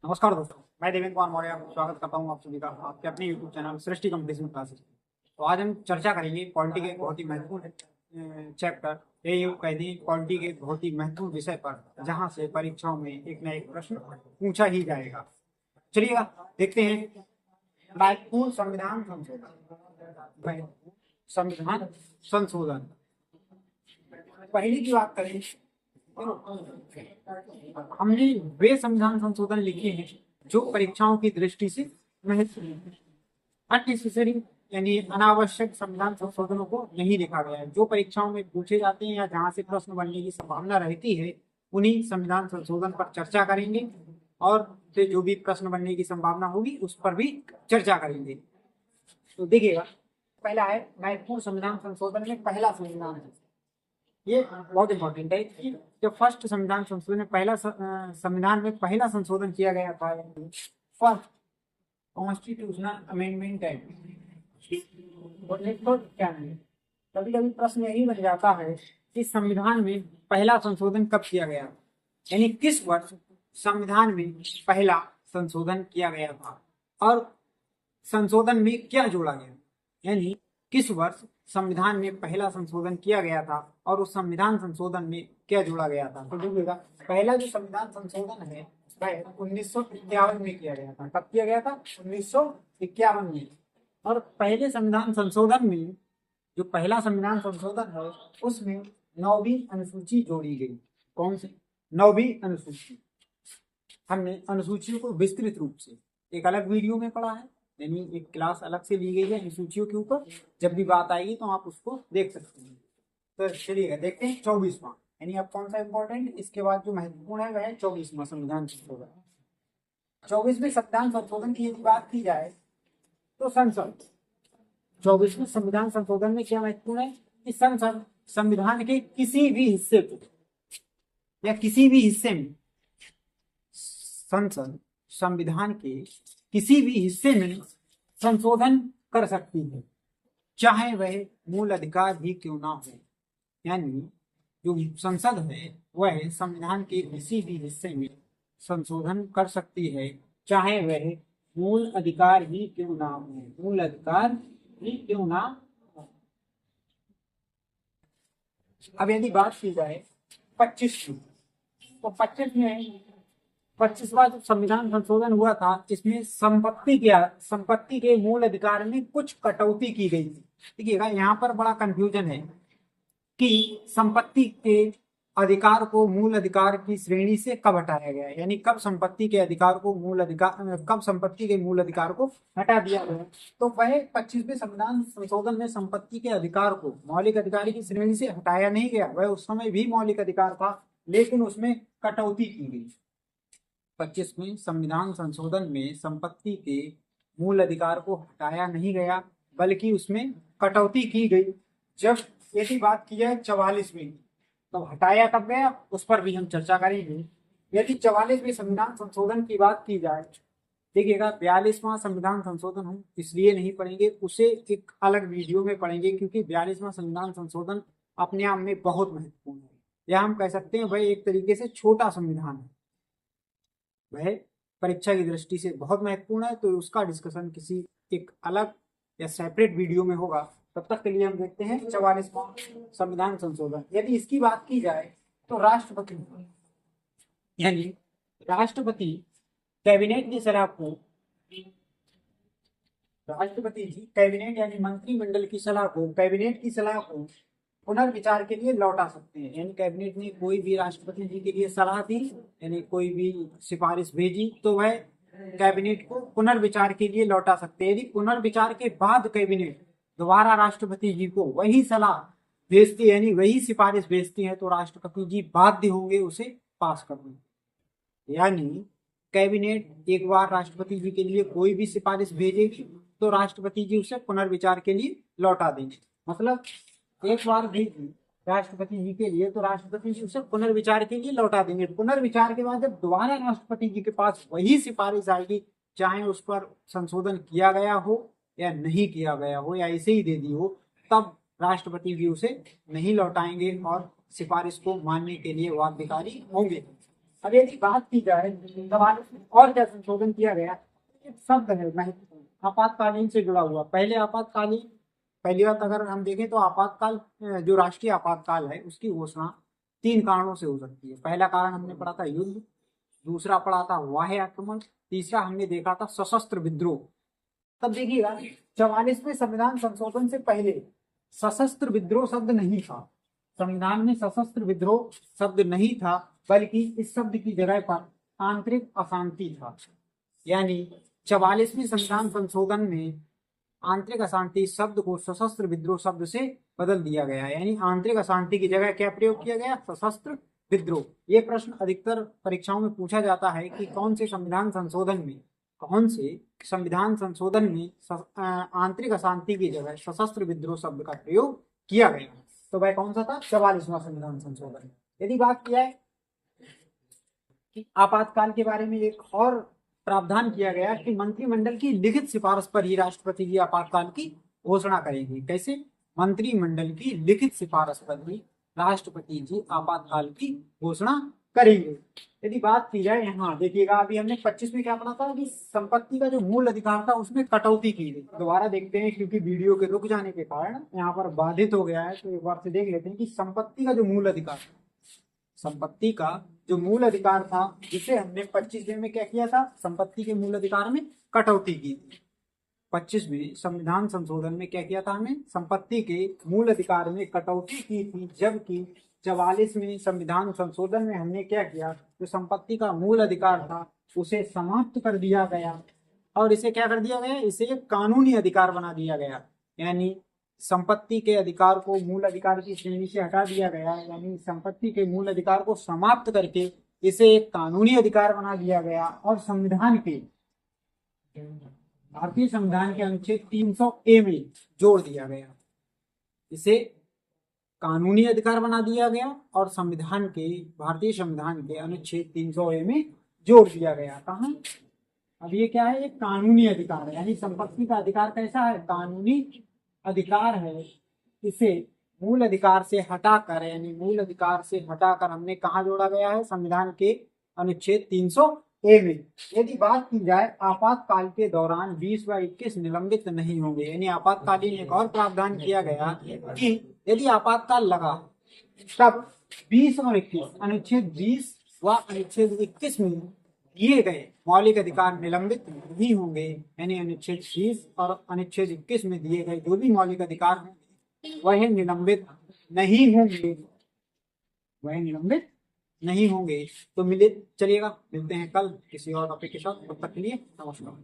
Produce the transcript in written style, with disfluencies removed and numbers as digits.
नमस्कार दोस्तों, मैं देवेंद्र कुमार मौर्य स्वागत करता हूं आप सभी का आपके अपने YouTube चैनल सृष्टि कंपटीशन क्लासेस। तो आज हम चर्चा करेंगे पॉलिटी के बहुत ही महत्वपूर्ण चैप्टर एयू कैदी पॉलिटी के बहुत ही महत्वपूर्ण विषय पर, जहां से परीक्षाओं में एक न एक प्रश्न पूछा ही जाएगा। चलिएगा देखते हैं। महत्वपूर्ण संविधान संशोधन, संविधान संशोधन। पहले की बात करें, हमने वे संविधान संशोधन लिखे हैं जो परीक्षाओं की दृष्टि से महत्वपूर्ण है। अननेसेसरी यानी अनावश्यक संविधान संशोधनों को नहीं लिखा गया है। जो परीक्षाओं में पूछे जाते हैं या जहां से प्रश्न बनने की संभावना रहती है, उन्हीं संविधान संशोधन पर चर्चा करेंगे और से जो भी प्रश्न बनने की संभावना होगी उस पर भी चर्चा करेंगे। तो देखिएगा, पहला है महत्वपूर्ण संविधान संशोधन में पहला संविधान है। ये बहुत इंपॉर्टेंट है कि जो फर्स्ट संविधान संशोधन में संविधान में पहला संशोधन किया गया था, फर्स्ट कॉन्स्टिट्यूशनल अमेंडमेंट एक्ट 1991। कभी कभी प्रश्न यही बन जाता है कि संविधान में पहला संशोधन कब किया गया, यानी किस वर्ष संविधान में पहला संशोधन किया गया था और संशोधन में क्या जोड़ा गया, यानी किस वर्ष संविधान में पहला संशोधन किया गया था और उस संविधान संशोधन में क्या जोड़ा गया था। तो देखिएगा, पहला जो संविधान संशोधन है वह 1951 में किया गया था। कब किया गया था? 1951 में। और पहले संविधान संशोधन में, जो पहला संविधान संशोधन है, उसमें 9वीं अनुसूची जोड़ी गई। कौन सी 9वीं अनुसूची? हमने अनुसूचियों को विस्तृत रूप से एक अलग वीडियो में पढ़ा है, यानी एक क्लास अलग से ली गई है अनुसूचियों के ऊपर। जब भी बात आएगी तो आप उसको देख सकते हैं। तो चलिएगा देखते हैं 24वां, यानी अब कौन सा इंपॉर्टेंट, इसके बाद जो महत्वपूर्ण है वह है 24वां संविधान संशोधन। 24वें संविधान संशोधन की यदि बात की जाए तो संसद 24वें संविधान संशोधन में क्या महत्वपूर्ण है कि संसद संविधान के किसी भी हिस्से को या किसी भी हिस्से में, संसद संविधान के किसी भी हिस्से में संशोधन कर सकती है, चाहे वह मूल अधिकार ही क्यों ना हो। यानी जो संसद है वह संविधान के किसी भी हिस्से में संशोधन कर सकती है, चाहे वह मूल अधिकार ही क्यों ना हो, मूल अधिकार ही क्यों ना हो। अब यदि बात की जाए 25 की, तो 25वां जो संविधान संशोधन हुआ था, इसमें संपत्ति के मूल अधिकार में कुछ कटौती की गई थी। देखिएगा, यहाँ पर बड़ा कंफ्यूजन है कि संपत्ति के अधिकार को मूल अधिकार की श्रेणी से कब हटाया गया, यानी कब संपत्ति के अधिकार को कब संपत्ति के मूल अधिकार को हटा दिया गया। तो वह 25वें संविधान संशोधन में संपत्ति के अधिकार को मौलिक अधिकार की श्रेणी से हटाया नहीं गया, वह उस समय भी मौलिक अधिकार था, लेकिन उसमें कटौती की गई। 25वें संविधान संशोधन में संपत्ति के मूल अधिकार को हटाया नहीं गया, बल्कि उसमें कटौती की गई। जब यदि बात की जाए 44वें, तो हटाया कब गया उस पर भी हम चर्चा करेंगे। यदि 44वें संविधान संशोधन की बात की जाए, देखिएगा 42वां संविधान संशोधन हम इसलिए नहीं पढ़ेंगे, उसे एक अलग वीडियो में पढ़ेंगे, क्योंकि 42वां संविधान संशोधन अपने आप में बहुत महत्वपूर्ण है, या हम कह सकते हैं वह एक तरीके से छोटा संविधान है, वह परीक्षा की दृष्टि से बहुत महत्वपूर्ण है। तो उसका डिस्कशन किसी एक अलग या सेपरेट वीडियो में होगा। तब तक के लिए हम देखते हैं 44वां संविधान संशोधन। यदि इसकी बात की जाए तो राष्ट्रपति कैबिनेट की सलाह को, राष्ट्रपति जी कैबिनेट यानी मंत्रिमंडल की सलाह को, कैबिनेट की सलाह को पुनर्विचार के लिए लौटा सकते हैं। यानी कैबिनेट ने कोई भी राष्ट्रपति जी के लिए सलाह दी, यानी कोई भी सिफारिश भेजी, तो वह कैबिनेट को पुनर्विचार के लिए लौटा सकते हैं। यदि पुनर्विचार के बाद कैबिनेट दोबारा राष्ट्रपति जी को वही सलाह भेजती है, यानी वही सिफारिश भेजती है, तो राष्ट्रपति जी बाध्य होंगे उसे पास करने। यानी कैबिनेट एक बार राष्ट्रपति जी के लिए कोई भी सिफारिश भेजेगी तो राष्ट्रपति जी उसे पुनर्विचार के लिए लौटा देंगे। मतलब एक बार भेजी राष्ट्रपति जी के लिए तो राष्ट्रपति जी उसे पुनर्विचार के लिए लौटा देंगे। पुनर्विचार के बाद जब दोबारा राष्ट्रपति जी के पास वही सिफारिश आएगी, चाहे उस पर संशोधन किया गया हो या नहीं किया गया हो या ऐसे ही दे दी हो, तब राष्ट्रपति जी उसे नहीं लौटाएंगे और सिफारिश को मानने के लिए बाध्यकारी होंगे। अब यदि बात की जाए सवाल में और क्या संशोधन किया गया, एक शब्द है महत्वपूर्ण, आपातकालीन से जुड़ा हुआ। पहले आपातकालीन, पहली बात अगर हम देखें तो आपातकाल, जो राष्ट्रीय आपातकाल है उसकी घोषणा 3 कारणों से हो सकती है। पहला कारण हमने पढ़ा था युद्ध, दूसरा पढ़ा था बाह्य आक्रमण, तीसरा हमने देखा था सशस्त्र विद्रोह। तब देखिएगा 44वें संविधान संशोधन से पहले सशस्त्र विद्रोह शब्द नहीं था, संविधान में सशस्त्र विद्रोह शब्द नहीं था, बल्कि इस शब्द की जगह पर आंतरिक अशांति था। यानी 44वें संविधान संशोधन में आंतरिक अशांति शब्द को सशस्त्र विद्रोह शब्द से बदल दिया गया। यानी आंतरिक अशांति की जगह क्या प्रयोग किया गया, सशस्त्र विद्रोह। ये प्रश्न अधिकतर परीक्षाओं में पूछा जाता है कि कौन से संविधान संशोधन में आंतरिक अशांति की जगह सशस्त्र विद्रोह शब्द का प्रयोग किया गया। तो वह कौन सा था, 44वां संविधान संशोधन। यदि बात किया है कि आपातकाल के बारे में एक और प्रावधान किया गया कि मंत्रिमंडल की लिखित सिफारिश पर ही राष्ट्रपति जी आपातकाल की घोषणा करेंगे। कैसे, मंत्रिमंडल की लिखित सिफारिश पर ही राष्ट्रपति जी आपातकाल की घोषणा करेंगे। यदि बात की जाए, यहाँ देखिएगा अभी हमने 25 में क्या पढ़ा था कि संपत्ति का जो मूल अधिकार था उसमें कटौती की गई। दोबारा देखते हैं क्योंकि वीडियो के रुक जाने के कारण यहाँ पर बाधित हो गया है, तो एक बार से देख लेते हैं कि संपत्ति का जो मूल अधिकार, संपत्ति का जो मूल अधिकार था जिसे हमने 25वें में क्या किया था, संपत्ति के मूल अधिकार में कटौती की थी। 25वें संविधान संशोधन में क्या किया था, हमने संपत्ति के मूल अधिकार में कटौती की थी, जबकि 44वें संविधान संशोधन में हमने क्या किया, जो संपत्ति का मूल अधिकार था उसे समाप्त कर दिया गया और इसे क्या कर दिया गया, इसे एक कानूनी अधिकार बना दिया गया। यानी संपत्ति के अधिकार को मूल अधिकार की श्रेणी से हटा दिया गया, यानी संपत्ति के मूल अधिकार को समाप्त करके इसे एक कानूनी अधिकार बना दिया गया और संविधान के, भारतीय संविधान के अनुच्छेद 300A में जोड़ दिया गया। इसे कानूनी अधिकार बना दिया गया और संविधान के, भारतीय संविधान के अनुच्छेद 300A में जोड़ दिया गया। कहाँ, अब ये क्या है, एक कानूनी अधिकार है। यानी संपत्ति का अधिकार कैसा है, कानूनी अधिकार है। इसे मूल अधिकार से हटाकर, यानी मूल अधिकार से हटाकर हमने कहाँ जोड़ा गया है, संविधान के अनुच्छेद 300A में। यदि बात की जाए आपातकाल के दौरान 20 व 21 निलंबित नहीं होंगे। यानी आपातकालीन एक और प्रावधान किया गया कि यदि आपातकाल लगा तब 20 और 21, अनुच्छेद 20 व अनुच्छेद 21 में दिए गए मौलिक अधिकार निलंबित नहीं होंगे। यानी अनुच्छेद 20 और अनुच्छेद 21 में दिए गए जो भी मौलिक अधिकार होंगे वह निलंबित नहीं होंगे, वह निलंबित नहीं होंगे। तो चलिएगा, मिलते हैं कल किसी और टॉपिक के साथ। तब तक के लिए नमस्कार।